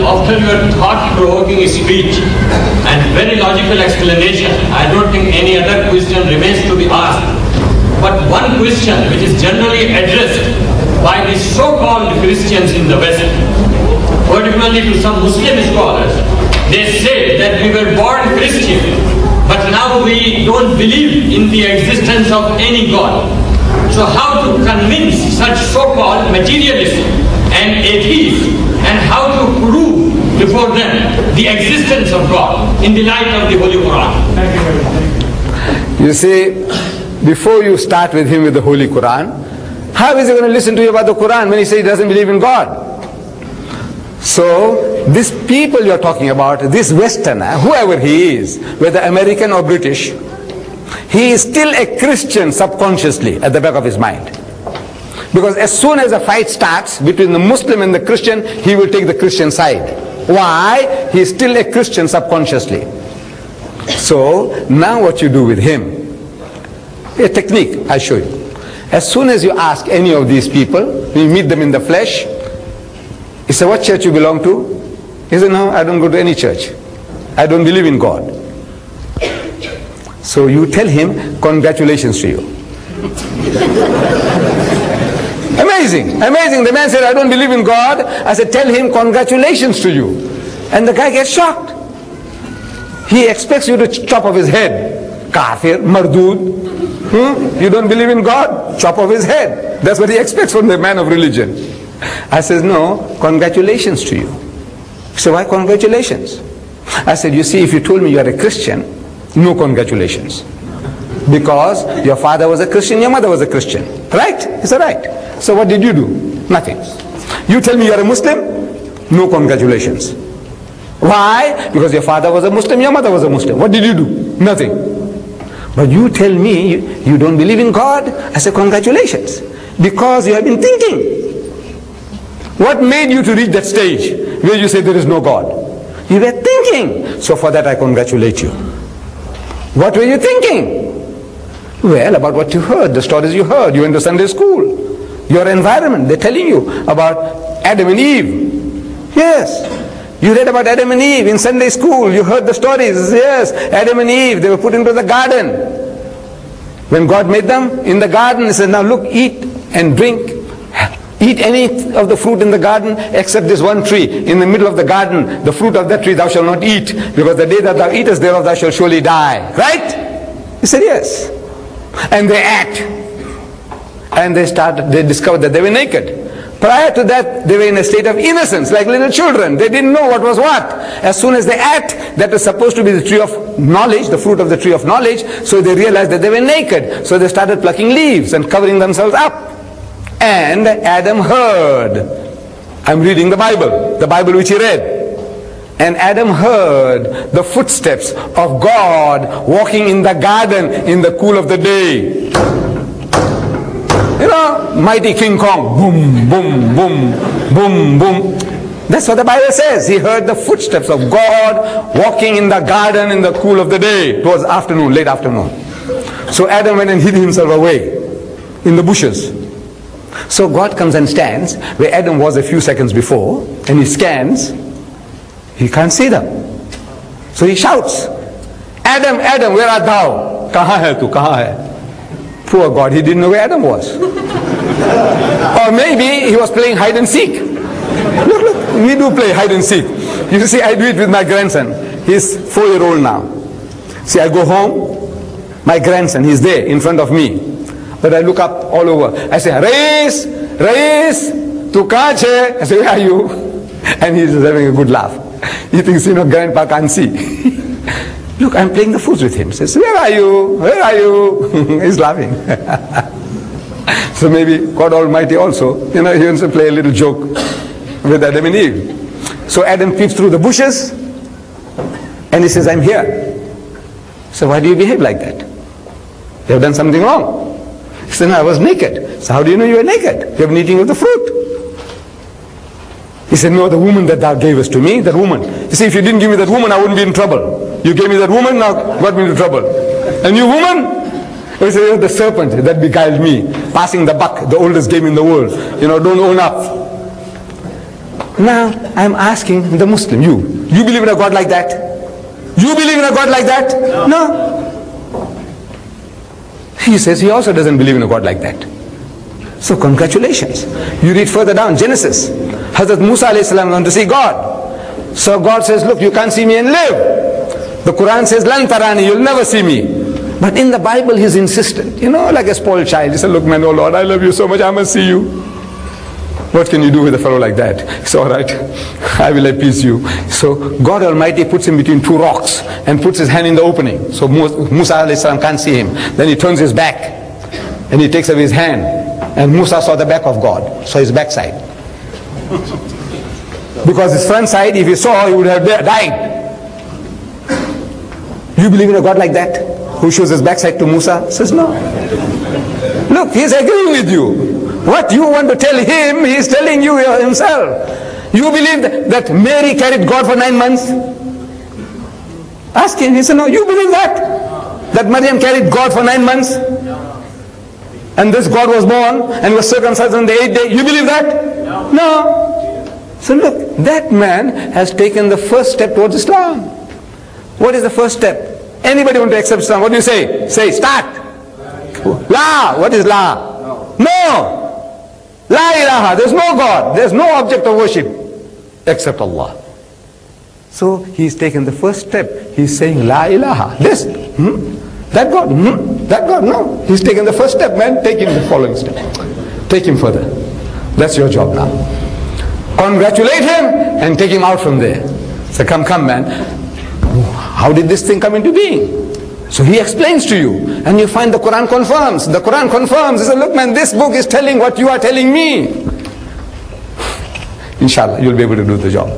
after your thought-provoking speech and very logical explanation, I don't think any other question remains to be asked. But one question which is generally addressed by the so-called Christians in the West, particularly to some Muslim scholars, they say that we were born Christian, but now we don't believe in the existence of any God. So how to convince such so-called materialists and atheists, and how to prove before them the existence of God in the light of the Holy Quran? You see, before you start with him with the Holy Quran, how is he going to listen to you about the Quran when he says he doesn't believe in God? So, these people you're talking about, this Westerner, whoever he is, whether American or British, he is still a Christian subconsciously at the back of his mind. Because as soon as a fight starts between the Muslim and the Christian, he will take the Christian side. Why? He is still a Christian subconsciously. So, now what you do with him, a technique I'll show you. As soon as you ask any of these people, you meet them in the flesh, he said, what church you belong to? He said, no, I don't go to any church. I don't believe in God. So you tell him, congratulations to you. Amazing, amazing. The man said, I don't believe in God. I said, tell him, congratulations to you. And the guy gets shocked. He expects you to chop off his head. Kafir, mardud. You don't believe in God? Chop off his head. That's what he expects from the man of religion. I said, no, congratulations to you. He said, why congratulations? I said, you see, if you told me you are a Christian, no congratulations. Because your father was a Christian, your mother was a Christian. Right? He said, right. So what did you do? Nothing. You tell me you are a Muslim, no congratulations. Why? Because your father was a Muslim, your mother was a Muslim. What did you do? Nothing. But you tell me you don't believe in God, I say congratulations. Because you have been thinking. What made you to reach that stage where you say there is no God? You were thinking. So for that I congratulate you. What were you thinking? Well, about what you heard, the stories you heard. You went to Sunday school. Your environment, they're telling you about Adam and Eve. Yes. You read about Adam and Eve in Sunday school. You heard the stories. Yes, Adam and Eve, they were put into the garden. When God made them in the garden, he said, now look, eat and drink. Eat any of the fruit in the garden except this one tree. In the middle of the garden, the fruit of that tree thou shalt not eat, because the day that thou eatest thereof thou shalt surely die. Right? He said, yes. And they ate. And they discovered that they were naked. Prior to that, they were in a state of innocence, like little children. They didn't know what was what. As soon as they ate, that was supposed to be the tree of knowledge, the fruit of the tree of knowledge, so they realized that they were naked. So they started plucking leaves and covering themselves up. And Adam heard. I'm reading the Bible which he read. And Adam heard the footsteps of God walking in the garden in the cool of the day. You know, mighty King Kong. Boom, boom, boom, boom, boom. That's what the Bible says. He heard the footsteps of God walking in the garden in the cool of the day. It was afternoon, late afternoon. So Adam went and hid himself away in the bushes. So God comes and stands where Adam was a few seconds before, and he scans. He can't see them. So he shouts, Adam, Adam, where art thou? Kahan hai tu, kahan hai? Poor God, he didn't know where Adam was. Or maybe he was playing hide and seek. Look, look, we do play hide and seek. You see, I do it with my grandson. He's 4-year-old now. See, I go home, my grandson, he's there in front of me. But I look up all over. I say, Rais, Rais, tu kahan hai? I say, where are you? And he's just having a good laugh. He thinks, grandpa can't see. Look, I'm playing the fools with him. He says, where are you? Where are you? He's laughing. So maybe God Almighty also, he wants to play a little joke with Adam and Eve. So Adam peeps through the bushes and he says, I'm here. So why do you behave like that? You have done something wrong. He said, no, I was naked. So how do you know you were naked? You have been eating of the fruit. He said, no, the woman that thou gavest to me, that woman. You see, if you didn't give me that woman, I wouldn't be in trouble. You gave me that woman, now got me into trouble. And you woman? He said, the serpent that beguiled me. Passing the buck, the oldest game in the world. Don't own up. Now, I'm asking the Muslim, you believe in a God like that? You believe in a God like that? No. He says he also doesn't believe in a God like that. So congratulations. You read further down, Genesis. Hazrat Musa alayhi salam went to see God. So God says, look, you can't see me and live. The Quran says, Lan tarani, you'll never see me. But in the Bible, he's insistent. You know, like a spoiled child. He said, look man, oh Lord, I love you so much, I must see you. What can you do with a fellow like that? It's all right, I will appease you. So God Almighty puts him between two rocks and puts his hand in the opening. So Musa alayhi salam can't see him. Then he turns his back and he takes away his hand. And Musa saw the back of God, saw his backside. Because his front side, if he saw, he would have died. You believe in a God like that? Who shows his backside to Musa? Says no. Look, he's agreeing with you. What you want to tell him, he's telling you himself. You believe that Mary carried God for 9 months? Ask him. He said, no, you believe that? That Maryam carried God for 9 months? And this God was born and was circumcised on the 8th day. You believe that? No. So look, that man has taken the first step towards Islam. What is the first step? Anybody want to accept Islam? What do you say? Say, start. La. What is la? No. La ilaha. There's no God. There's no object of worship except Allah. So he's taken the first step. He's saying la ilaha. This. That God. That God. No. He's taken the first step, man. Take him the following step. Take him further. That's your job now. Congratulate him and take him out from there. So come man. How did this thing come into being? So he explains to you, and you find the Quran confirms. The Quran confirms. He says, look man, this book is telling what you are telling me. Inshallah, you'll be able to do the job.